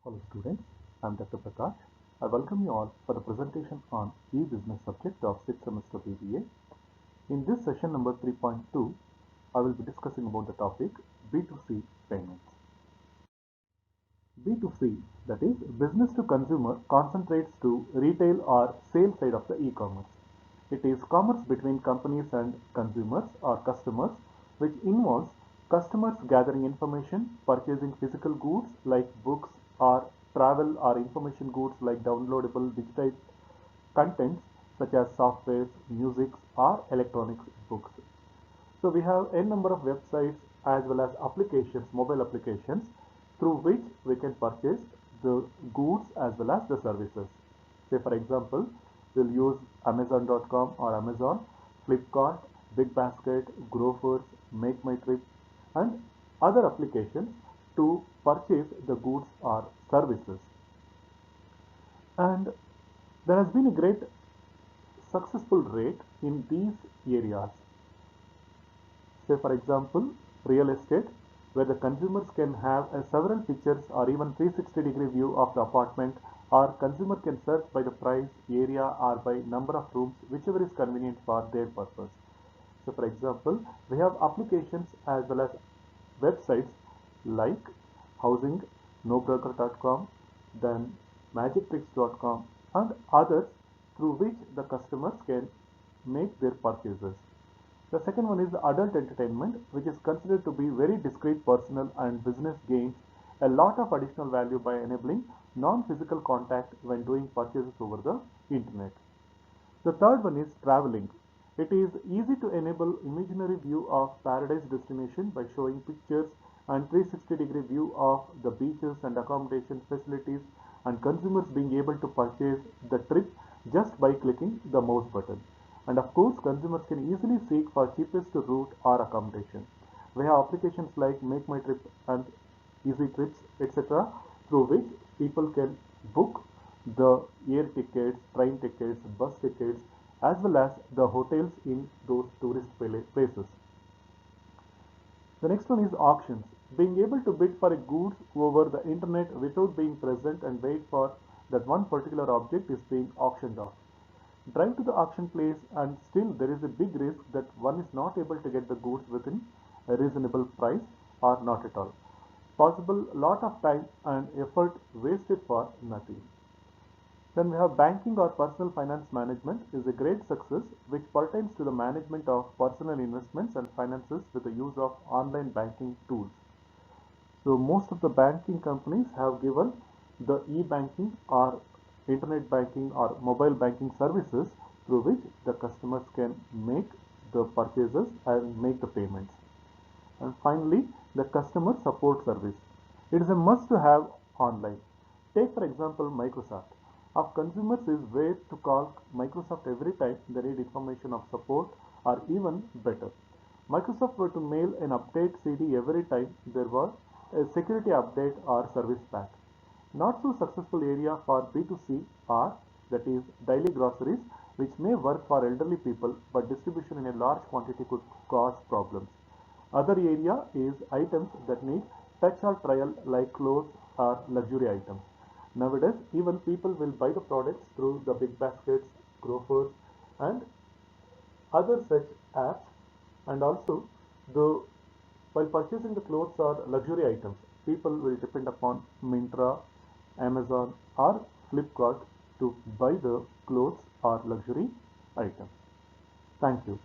Hello students, I am Dr. Prakash. I welcome you all for the presentation on e-business subject of 6th semester BBA. In this session number 3.2, I will be discussing about the topic B2C payments. B2C, that is business to consumer, concentrates to retail or sale side of the e-commerce. It is commerce between companies and consumers or customers, which involves customers gathering information, purchasing physical goods like books or travel or information goods like downloadable digitized contents such as softwares, music or electronics books. So we have n number of websites as well as applications, mobile applications through which we can purchase the goods as well as the services. Say for example, we'll use Amazon.com or Amazon, Flipkart, BigBasket, Grofers, Make My Trip and other applications to purchase the goods or services. And there has been a great successful rate in these areas. Say for example, real estate, where the consumers can have several pictures or even 360-degree view of the apartment, or consumer can search by the price, area or by number of rooms, whichever is convenient for their purpose. So for example, we have applications as well as websites like housing, nobroker.com, then magictricks.com and others through which the customers can make their purchases. The second one is the adult entertainment, which is considered to be very discreet personal and business gains a lot of additional value by enabling non-physical contact when doing purchases over the internet. The third one is traveling. It is easy to enable imaginary view of paradise destination by showing pictures and 360-degree view of the beaches and accommodation facilities and consumers being able to purchase the trip just by clicking the mouse button. And of course, consumers can easily seek for cheapest route or accommodation. We have applications like Make My Trip and Easy Trips, etc., through which people can book the air tickets, train tickets, bus tickets, as well as the hotels in those tourist places. The next one is auctions. Being able to bid for a goods over the internet without being present and wait for that one particular object is being auctioned off. Drive to the auction place and still there is a big risk that one is not able to get the goods within a reasonable price or not at all. Possible lot of time and effort wasted for nothing. Then we have banking or personal finance management is a great success which pertains to the management of personal investments and finances with the use of online banking tools. So most of the banking companies have given the e-banking or internet banking or mobile banking services through which the customers can make the purchases and make the payments. And finally, the customer support service. It is a must to have online. Take for example Microsoft. Of consumers is where to call Microsoft every time they need information of support or even better. Microsoft were to mail an update CD every time there was a security update or service pack. Not so successful area for B2C are, that is daily groceries, which may work for elderly people but distribution in a large quantity could cause problems. Other area is items that need touch or trial like clothes or luxury items. Nowadays, even people will buy the products through the big baskets, Grofers and other such apps, and also the while purchasing the clothes or luxury items, people will depend upon Myntra, Amazon or Flipkart to buy the clothes or luxury items. Thank you.